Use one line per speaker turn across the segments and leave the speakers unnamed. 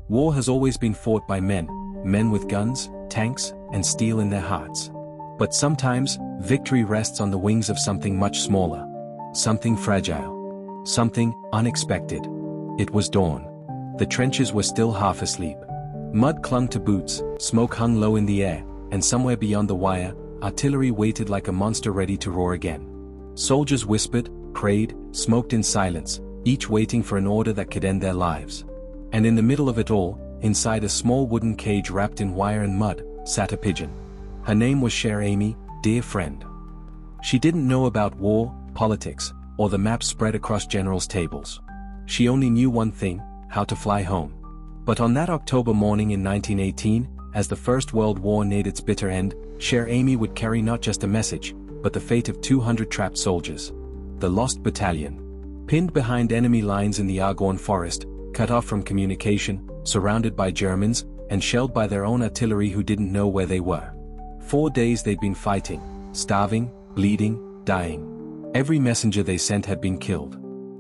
War has always been fought by men with guns, tanks, and steel in their hearts. But sometimes, victory rests on the wings of something much smaller. Something fragile. Something unexpected. It was dawn. The trenches were still half asleep. Mud clung to boots, smoke hung low in the air, and somewhere beyond the wire, artillery waited like a monster ready to roar again. Soldiers whispered, prayed, smoked in silence, each waiting for an order that could end their lives. And in the middle of it all, inside a small wooden cage wrapped in wire and mud, sat a pigeon. Her name was Cher Ami, dear friend. She didn't know about war, politics, or the maps spread across generals' tables. She only knew one thing, how to fly home. But on that October morning in 1918, as the First World War neared its bitter end, Cher Ami would carry not just a message, but the fate of 200 trapped soldiers. The Lost Battalion. Pinned behind enemy lines in the Argonne forest, cut off from communication, surrounded by Germans, and shelled by their own artillery who didn't know where they were. 4 days they'd been fighting, starving, bleeding, dying. Every messenger they sent had been killed.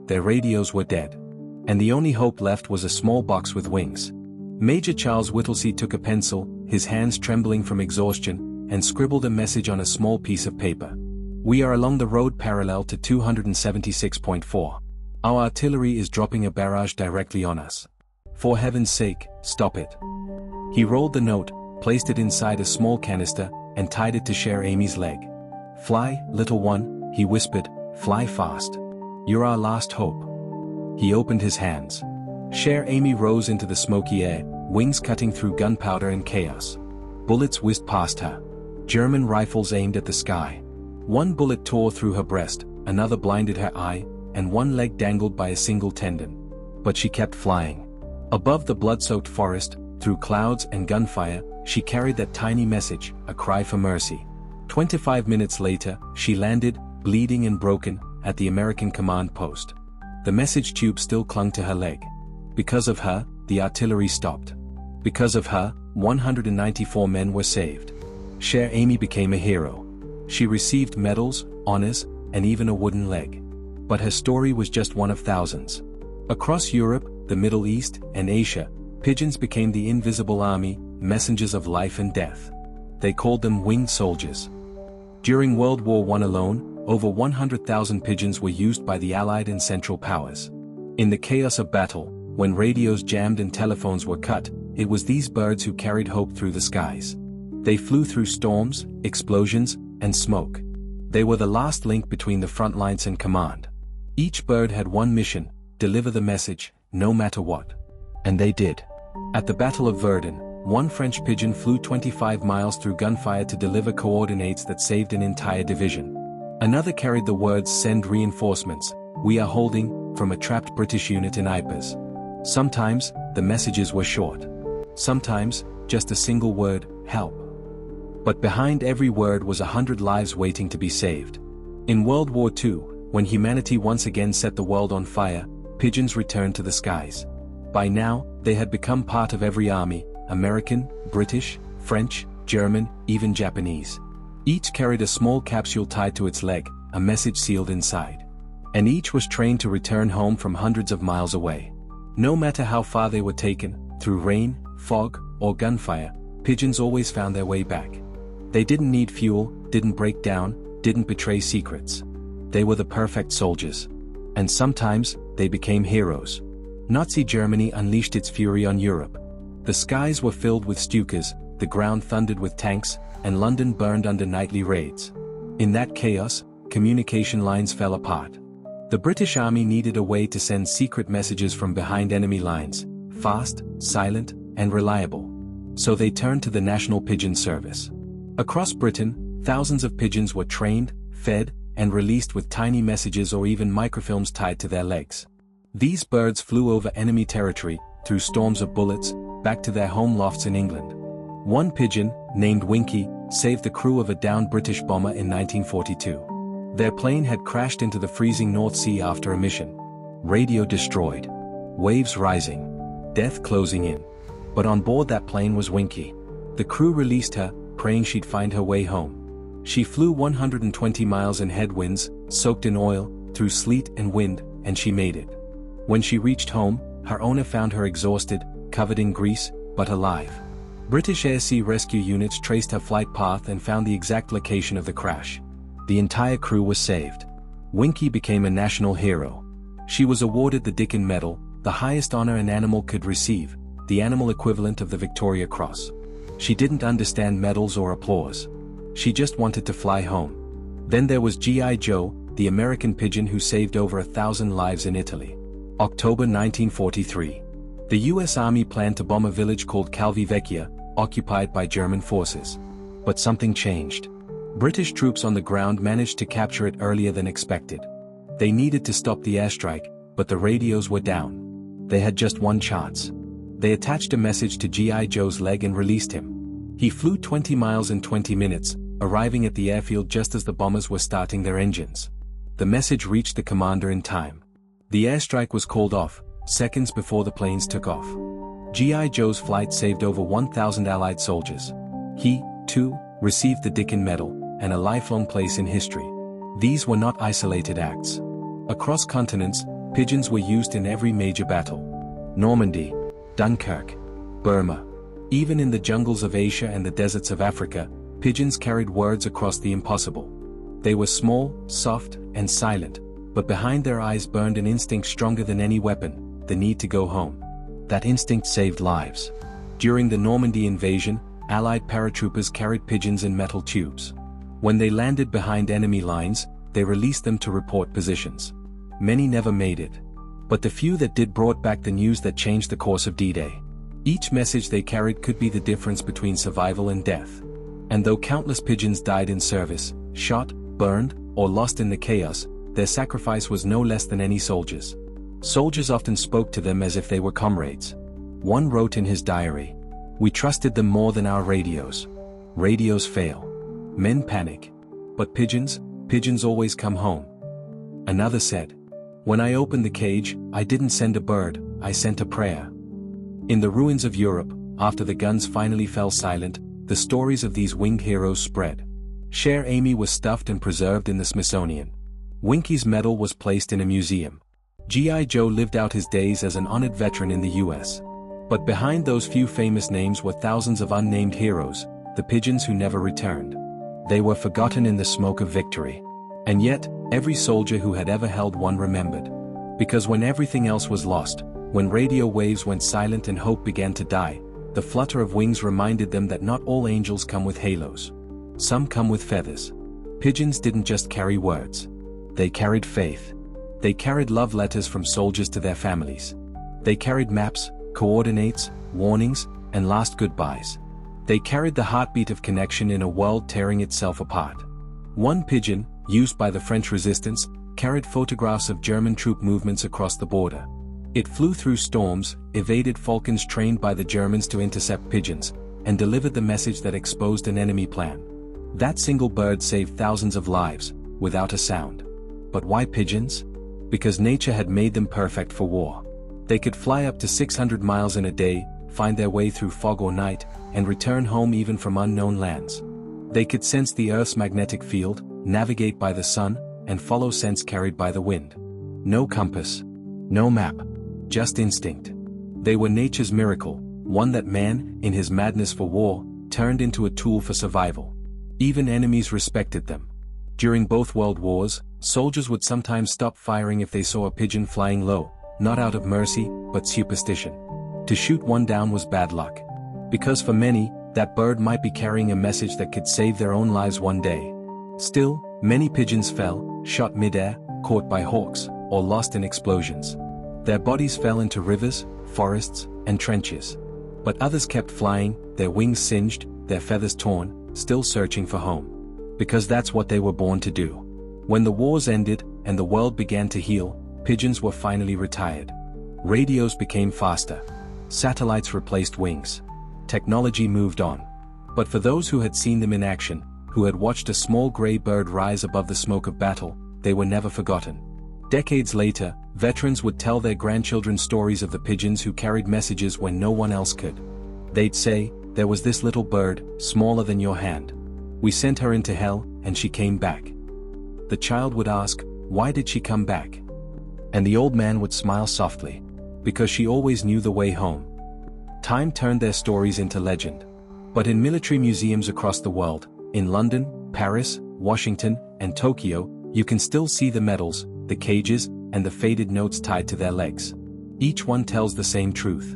Their radios were dead. And the only hope left was a small box with wings. Major Charles Whittlesey took a pencil, his hands trembling from exhaustion, and scribbled a message on a small piece of paper. We are along the road parallel to 276.4. Our artillery is dropping a barrage directly on us. For heaven's sake, stop it. He rolled the note, placed it inside a small canister, and tied it to Cher Ami's leg. Fly, little one, he whispered, fly fast. You're our last hope. He opened his hands. Cher Ami rose into the smoky air, wings cutting through gunpowder and chaos. Bullets whizzed past her. German rifles aimed at the sky. One bullet tore through her breast, another blinded her eye, and one leg dangled by a single tendon. But she kept flying. Above the blood-soaked forest, through clouds and gunfire, she carried that tiny message, a cry for mercy. 25 minutes later, she landed, bleeding and broken, at the American command post. The message tube still clung to her leg. Because of her, the artillery stopped. Because of her, 194 men were saved. Cher Ami became a hero. She received medals, honors, and even a wooden leg. But her story was just one of thousands. Across Europe, the Middle East, and Asia, pigeons became the invisible army, messengers of life and death. They called them winged soldiers. During World War I alone, over 100,000 pigeons were used by the Allied and Central Powers. In the chaos of battle, when radios jammed and telephones were cut, it was these birds who carried hope through the skies. They flew through storms, explosions, and smoke. They were the last link between the front lines and command. Each bird had one mission: deliver the message, no matter what. And they did. At the Battle of Verdun, one French pigeon flew 25 miles through gunfire to deliver coordinates that saved an entire division. Another carried the words "Send reinforcements, we are holding," from a trapped British unit in Ypres. Sometimes, the messages were short. Sometimes, just a single word, help. But behind every word was 100 lives waiting to be saved. In World War II, when humanity once again set the world on fire, pigeons returned to the skies. By now, they had become part of every army: American, British, French, German, even Japanese. Each carried a small capsule tied to its leg, a message sealed inside. And each was trained to return home from hundreds of miles away. No matter how far they were taken, through rain, fog, or gunfire, pigeons always found their way back. They didn't need fuel, didn't break down, didn't betray secrets. They were the perfect soldiers. And sometimes, they became heroes. Nazi Germany unleashed its fury on Europe. The skies were filled with Stukas, the ground thundered with tanks, and London burned under nightly raids. In that chaos, communication lines fell apart. The British Army needed a way to send secret messages from behind enemy lines, fast, silent, and reliable. So they turned to the National Pigeon Service. Across Britain, thousands of pigeons were trained, fed, and released with tiny messages or even microfilms tied to their legs. These birds flew over enemy territory, through storms of bullets, back to their home lofts in England. One pigeon, named Winkie, saved the crew of a downed British bomber in 1942. Their plane had crashed into the freezing North Sea after a mission. Radio destroyed. Waves rising. Death closing in. But on board that plane was Winkie. The crew released her, praying she'd find her way home. She flew 120 miles in headwinds, soaked in oil, through sleet and wind, and she made it. When she reached home, her owner found her exhausted, covered in grease, but alive. British Air Sea Rescue units traced her flight path and found the exact location of the crash. The entire crew was saved. Winkie became a national hero. She was awarded the Dickin Medal, the highest honor an animal could receive, the animal equivalent of the Victoria Cross. She didn't understand medals or applause. She just wanted to fly home. Then there was G.I. Joe, the American pigeon who saved over 1,000 lives in Italy. October 1943. The U.S. Army planned to bomb a village called Calvi-Vecchia, occupied by German forces. But something changed. British troops on the ground managed to capture it earlier than expected. They needed to stop the airstrike, but the radios were down. They had just one chance. They attached a message to G.I. Joe's leg and released him. He flew 20 miles in 20 minutes, arriving at the airfield just as the bombers were starting their engines. The message reached the commander in time. The airstrike was called off, seconds before the planes took off. G.I. Joe's flight saved over 1,000 Allied soldiers. He, too, received the Dickin Medal, and a lifelong place in history. These were not isolated acts. Across continents, pigeons were used in every major battle. Normandy, Dunkirk, Burma. Even in the jungles of Asia and the deserts of Africa, pigeons carried words across the impossible. They were small, soft, and silent, but behind their eyes burned an instinct stronger than any weapon, the need to go home. That instinct saved lives. During the Normandy invasion, Allied paratroopers carried pigeons in metal tubes. When they landed behind enemy lines, they released them to report positions. Many never made it. But the few that did brought back the news that changed the course of D-Day. Each message they carried could be the difference between survival and death. And though countless pigeons died in service, shot, burned, or lost in the chaos, their sacrifice was no less than any soldier's. Soldiers often spoke to them as if they were comrades. One wrote in his diary, "We trusted them more than our radios. Radios fail. Men panic. But pigeons always come home." Another said, "When I opened the cage, I didn't send a bird, I sent a prayer." In the ruins of Europe, after the guns finally fell silent, the stories of these winged heroes spread. Cher Ami was stuffed and preserved in the Smithsonian. Winkie's medal was placed in a museum. G.I. Joe lived out his days as an honored veteran in the U.S. But behind those few famous names were thousands of unnamed heroes, the pigeons who never returned. They were forgotten in the smoke of victory. And yet, every soldier who had ever held one remembered. Because when everything else was lost, when radio waves went silent and hope began to die, the flutter of wings reminded them that not all angels come with halos. Some come with feathers. Pigeons didn't just carry words. They carried faith. They carried love letters from soldiers to their families. They carried maps, coordinates, warnings, and last goodbyes. They carried the heartbeat of connection in a world tearing itself apart. One pigeon, used by the French resistance, carried photographs of German troop movements across the border. It flew through storms, evaded falcons trained by the Germans to intercept pigeons, and delivered the message that exposed an enemy plan. That single bird saved thousands of lives, without a sound. But why pigeons? Because nature had made them perfect for war. They could fly up to 600 miles in a day, find their way through fog or night, and return home even from unknown lands. They could sense the Earth's magnetic field, navigate by the sun, and follow scents carried by the wind. No compass. No map. Just instinct. They were nature's miracle, one that man, in his madness for war, turned into a tool for survival. Even enemies respected them. During both world wars, soldiers would sometimes stop firing if they saw a pigeon flying low, not out of mercy, but superstition. To shoot one down was bad luck. Because for many, that bird might be carrying a message that could save their own lives one day. Still, many pigeons fell, shot mid-air, caught by hawks, or lost in explosions. Their bodies fell into rivers, forests, and trenches. But others kept flying, their wings singed, their feathers torn, still searching for home. Because that's what they were born to do. When the wars ended, and the world began to heal, pigeons were finally retired. Radios became faster. Satellites replaced wings. Technology moved on. But for those who had seen them in action, who had watched a small gray bird rise above the smoke of battle, they were never forgotten. Decades later, veterans would tell their grandchildren stories of the pigeons who carried messages when no one else could. They'd say, "There was this little bird, smaller than your hand. We sent her into hell, and she came back." The child would ask, "Why did she come back?" And the old man would smile softly. "Because she always knew the way home." Time turned their stories into legend. But in military museums across the world, in London, Paris, Washington, and Tokyo, you can still see the medals, the cages, and the faded notes tied to their legs. Each one tells the same truth.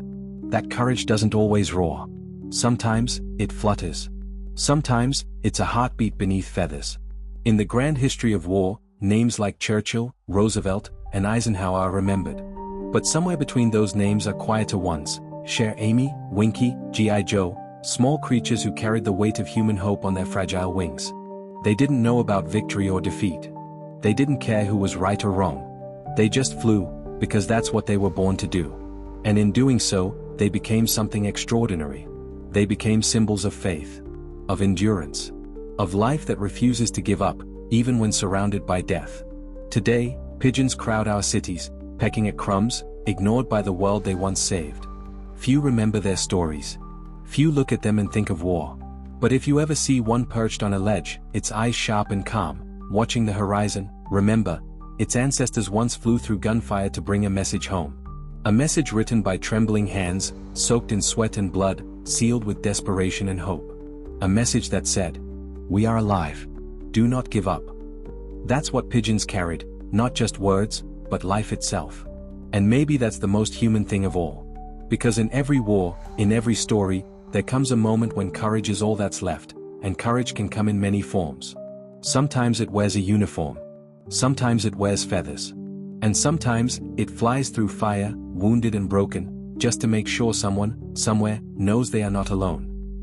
That courage doesn't always roar. Sometimes, it flutters. Sometimes, it's a heartbeat beneath feathers. In the grand history of war, names like Churchill, Roosevelt, and Eisenhower are remembered. But somewhere between those names are quieter ones: Cher Ami, Winkie, G.I. Joe, small creatures who carried the weight of human hope on their fragile wings. They didn't know about victory or defeat. They didn't care who was right or wrong. They just flew, because that's what they were born to do. And in doing so, they became something extraordinary. They became symbols of faith, of endurance, of life that refuses to give up, even when surrounded by death. Today, pigeons crowd our cities, pecking at crumbs, ignored by the world they once saved. Few remember their stories. Few look at them and think of war. But if you ever see one perched on a ledge, its eyes sharp and calm, watching the horizon, remember, its ancestors once flew through gunfire to bring a message home. A message written by trembling hands, soaked in sweat and blood, sealed with desperation and hope. A message that said, "We are alive. Do not give up." That's what pigeons carried, not just words, but life itself. And maybe that's the most human thing of all. Because in every war, in every story, there comes a moment when courage is all that's left, and courage can come in many forms. Sometimes it wears a uniform. Sometimes it wears feathers. And sometimes, it flies through fire, wounded and broken, just to make sure someone, somewhere, knows they are not alone.